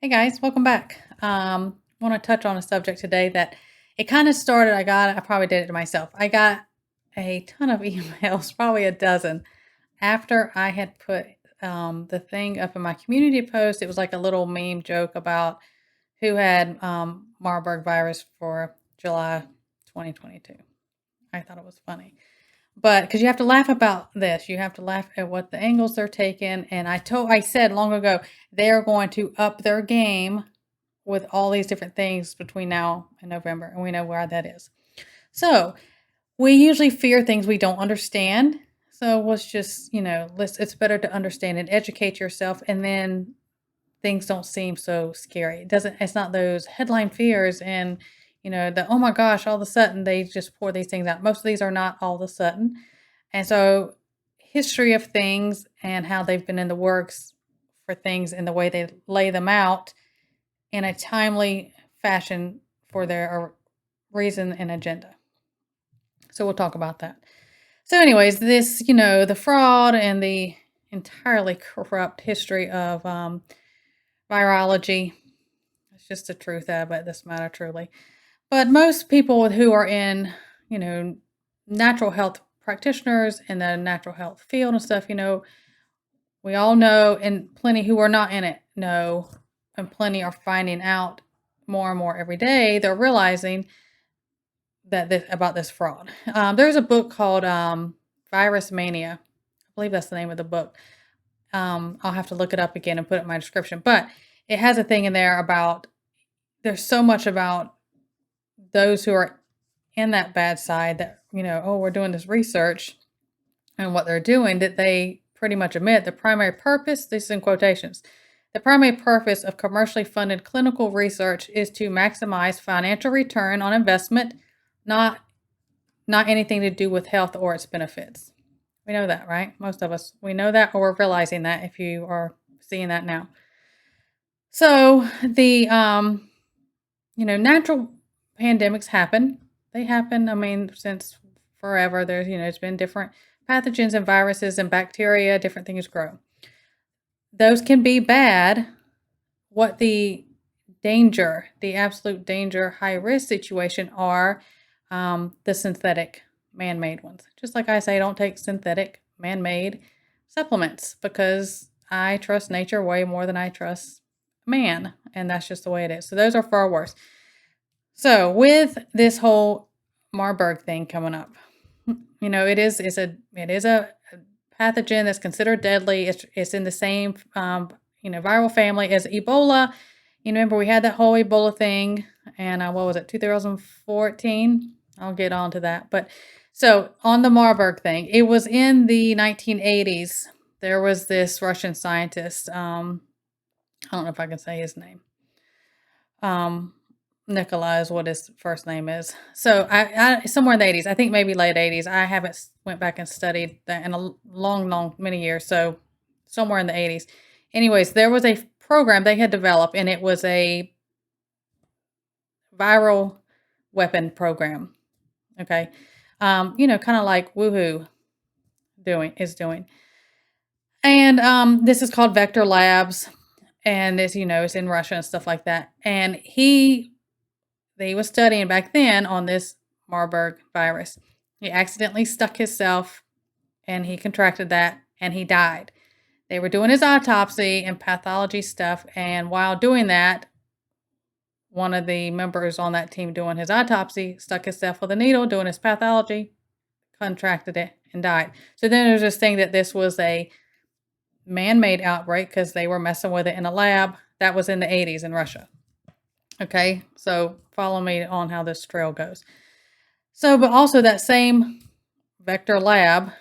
Hey guys, welcome back. Want to touch on a subject today that it kind of started. I probably did it to myself. I got a ton of emails, probably a dozen, after I had put the thing up in my community post. It was like a little meme joke about who had Marburg virus for July 2022. I thought it was funny. But because you have to laugh about this, you have to laugh at what the angles they're taking. And I said long ago, they're going to up their game with all these different things between now and November, and we know where that is. So we usually fear things we don't understand. So let's just, it's better to understand and educate yourself, and then things don't seem so scary. It's not those headline fears and, oh my gosh, all of a sudden they just pour these things out. Most of these are not all of a sudden. And so history of things and how they've been in the works for things and the way they lay them out in a timely fashion for their reason and agenda. So we'll talk about that. So anyways, this, the fraud and the entirely corrupt history of virology. It's just the truth of it, this matter truly. But most people who are in, natural health practitioners in the natural health field and stuff, we all know, and plenty who are not in it know, and plenty are finding out more and more every day. They're realizing that about this fraud. There's a book called Virus Mania. I believe that's the name of the book. I'll have to look it up again and put it in my description. But it has a thing in there about, there's so much about those who are in that bad side that, we're doing this research and what they're doing, that they pretty much admit the primary purpose, this is in quotations, the primary purpose of commercially funded clinical research is to maximize financial return on investment, not anything to do with health or its benefits. We know that, right? Most of us, we know that, or we're realizing that if you are seeing that now. So the, natural pandemics happen. They happen, since forever. There's, it's been different pathogens and viruses and bacteria, different things grow. Those can be bad. What the danger, the absolute danger, high risk situation are the synthetic man-made ones. Just like I say, don't take synthetic man-made supplements, because I trust nature way more than I trust man, and that's just the way it is. So those are far worse. So with this whole Marburg thing coming up, it is a pathogen that's considered deadly. It's in the same viral family as Ebola. Remember we had that whole Ebola thing, and what was it, 2014? I'll get on to that. But so on the Marburg thing, it was in the 1980s. There was this Russian scientist. I don't know if I can say his name. Nikolai is what his first name is. So I somewhere in the 80s, I think maybe late 80s. I haven't went back and studied that in a many years. So somewhere in the 80s. Anyways, there was a program they had developed, and it was a viral weapon program. Okay. Kind of like Woohoo is doing. And this is called Vector Labs, and it's in Russia and stuff like that. And they was studying back then on this Marburg virus. He accidentally stuck himself, and he contracted that, and he died. They were doing his autopsy and pathology stuff, and while doing that, one of the members on that team doing his autopsy stuck himself with a needle doing his pathology, contracted it, and died. So then there's this thing that this was a man-made outbreak because they were messing with it in a lab. That was in the 80s in Russia. Okay, so follow me on how this trail goes. So, but also that same Vector Lab,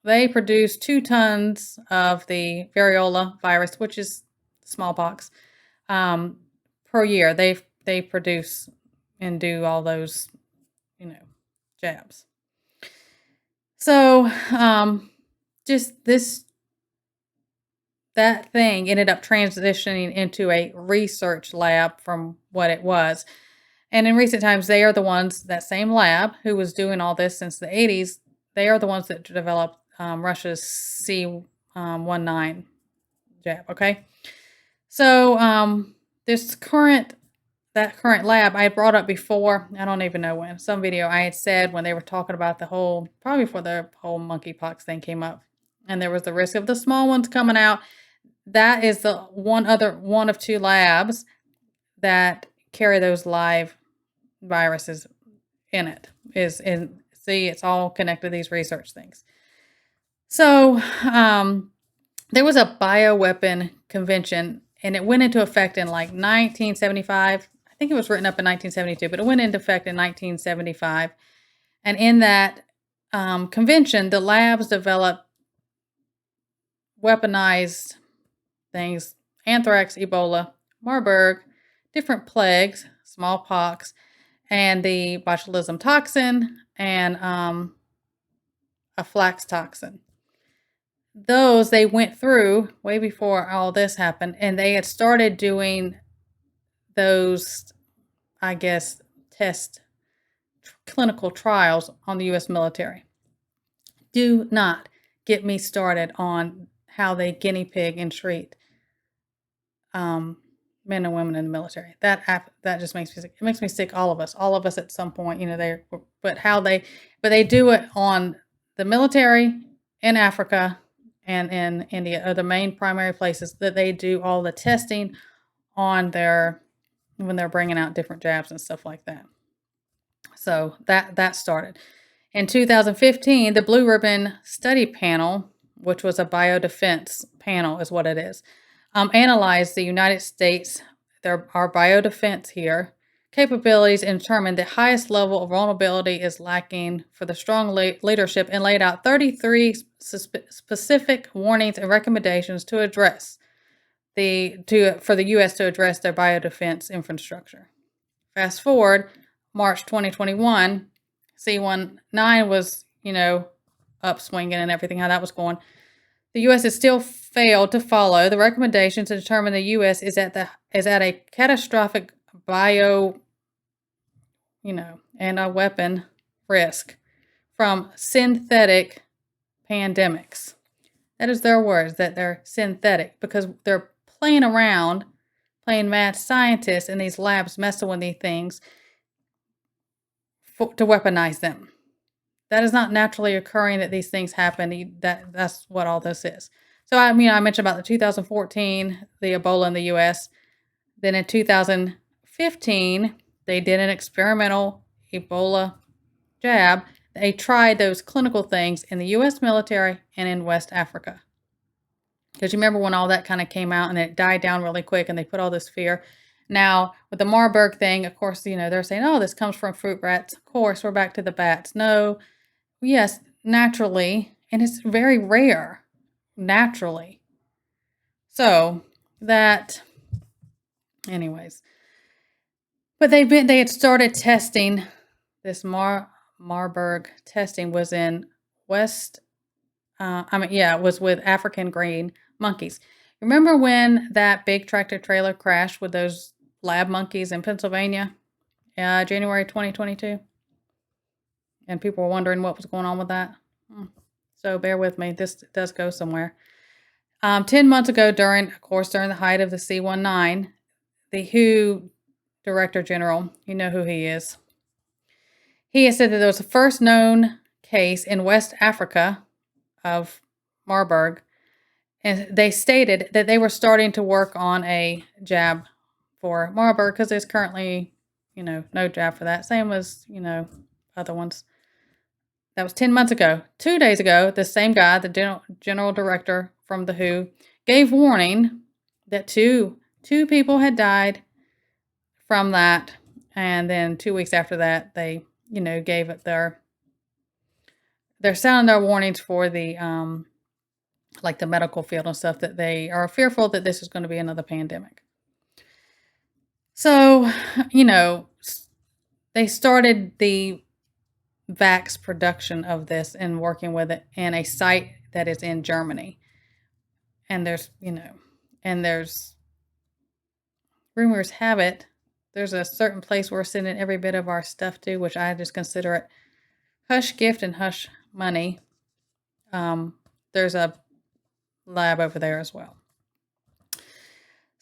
they produced 2 tons of the variola virus, which is smallpox, per year. They produce and do all those, jabs. So, just that thing ended up transitioning into a research lab from what it was. And in recent times, they are the ones, that same lab who was doing all this since the 80s, they are the ones that developed Russia's C19 jab, okay? So that current lab I had brought up before. I don't even know when. Some video I had said when they were talking about probably before the whole monkeypox thing came up, and there was the risk of the small ones coming out. That is the one of two labs that carry those live viruses in it. See, it's all connected to these research things. So, there was a bioweapon convention, and it went into effect in like 1975. I think it was written up in 1972, but it went into effect in 1975. And in that convention, the labs developed weaponized things: anthrax, Ebola, Marburg, different plagues, smallpox, and the botulism toxin, and a flax toxin. Those they went through way before all this happened, and they had started doing those, I guess, clinical trials on the U.S. military. Do not get me started on how they guinea pig and treat men and women in the military. That just makes me sick. It makes me sick. All of us at some point, but they do it on the military in Africa and in India are the main primary places that they do all the testing on when they're bringing out different jabs and stuff like that. So that started. In 2015, the Blue Ribbon Study Panel, which was a biodefense panel is what it is, analyzed the United States, our biodefense here, capabilities, and determined the highest level of vulnerability is lacking for the strong leadership, and laid out 33 specific warnings and recommendations to address for the U.S. to address their biodefense infrastructure. Fast forward, March 2021, C19 was, up swinging and everything, how that was going. The U.S. has still failed to follow the recommendations to determine the U.S. is at a catastrophic and a weapon risk from synthetic pandemics. That is their words, that they're synthetic, because they're playing mad scientists in these labs, messing with these things to weaponize them. That is not naturally occurring that these things happen. That's what all this is. So, I mentioned about the 2014, the Ebola in the U.S. Then in 2015, they did an experimental Ebola jab. They tried those clinical things in the U.S. military and in West Africa. Because you remember when all that kind of came out and it died down really quick and they put all this fear. Now, with the Marburg thing, of course, they're saying, oh, this comes from fruit rats. Of course, we're back to the bats. No, yes, naturally, and it's very rare, naturally. So, anyways. But they had started testing this Marburg testing was in it was with African green monkeys. Remember when that big tractor trailer crashed with those lab monkeys in Pennsylvania, January 2022? And people were wondering what was going on with that. So bear with me. This does go somewhere. 10 months ago, during the height of the C19, the WHO Director General, you know who he is, he has said that there was the first known case in West Africa of Marburg, and they stated that they were starting to work on a jab for Marburg because there's currently, no jab for that. Same as, other ones. That was 10 months ago. 2 days ago, the same guy, the general director from the WHO, gave warning that two people had died from that, and then 2 weeks after that, they, gave it they're sounding their warnings for the like the medical field and stuff, that they are fearful that this is going to be another pandemic. So, they started the vax production of this and working with it in a site that is in Germany. And there's rumors have it, there's a certain place we're sending every bit of our stuff to, which I just consider it hush gift and hush money. There's a lab over there as well.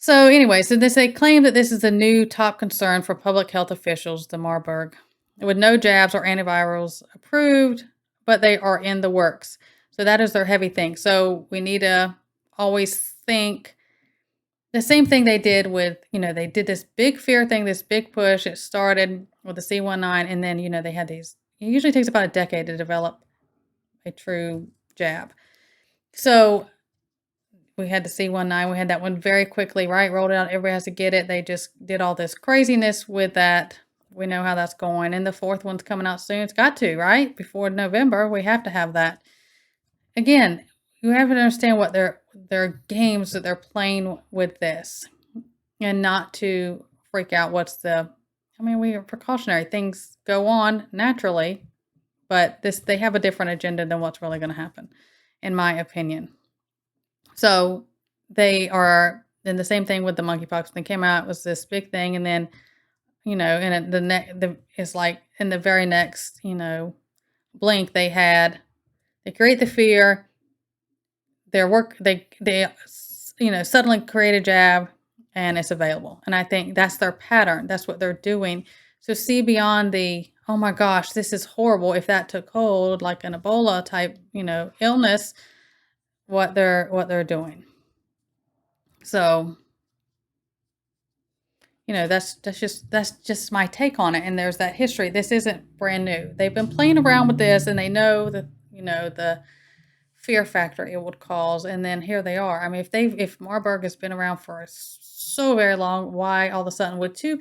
So anyway, they claim that this is a new top concern for public health officials, the Marburg, with no jabs or antivirals approved, but they are in the works. So that is their heavy thing. So we need to always think the same thing they did with, they did this big fear thing, this big push. It started with the C19, and then, they had these. It usually takes about a decade to develop a true jab. So we had the C19, we had that one very quickly, right? Rolled it out, everybody has to get it. They just did all this craziness with that. We know how that's going. And the fourth one's coming out soon. It's got to, right? Before November, we have to have that. Again, you have to understand what their games that they're playing with this, and not to freak out. We are precautionary. Things go on naturally, but they have a different agenda than what's really going to happen, in my opinion. So they are, and the same thing with the monkeypox. When they came out, it was this big thing, and then, it's like in the very next, blink, they create the fear. They suddenly create a jab, and it's available. And I think that's their pattern. That's what they're doing. So see beyond oh my gosh, this is horrible. If that took hold, like an Ebola type, illness, what they're doing. So, that's just my take on it. And there's that history. This isn't brand new. They've been playing around with this, and they know that, the fear factor it would cause. And then here they are. I mean, if Marburg has been around for so very long, why all of a sudden with two,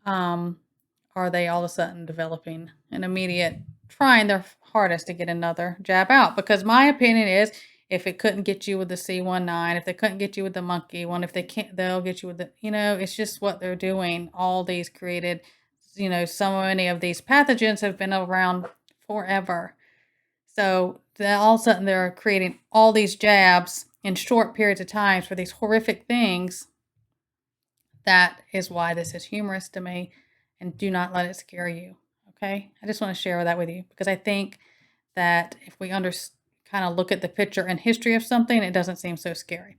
are they all of a sudden developing an immediate, trying their hardest to get another jab out? Because my opinion is, if it couldn't get you with the C19, if they couldn't get you with the monkey one, if they can't, they'll get you with it's just what they're doing. All these created, so many of these pathogens have been around forever. So all of a sudden they're creating all these jabs in short periods of time for these horrific things. That is why this is humorous to me, and do not let it scare you. Okay? I just want to share that with you, because I think that if we kind of look at the picture and history of something, it doesn't seem so scary.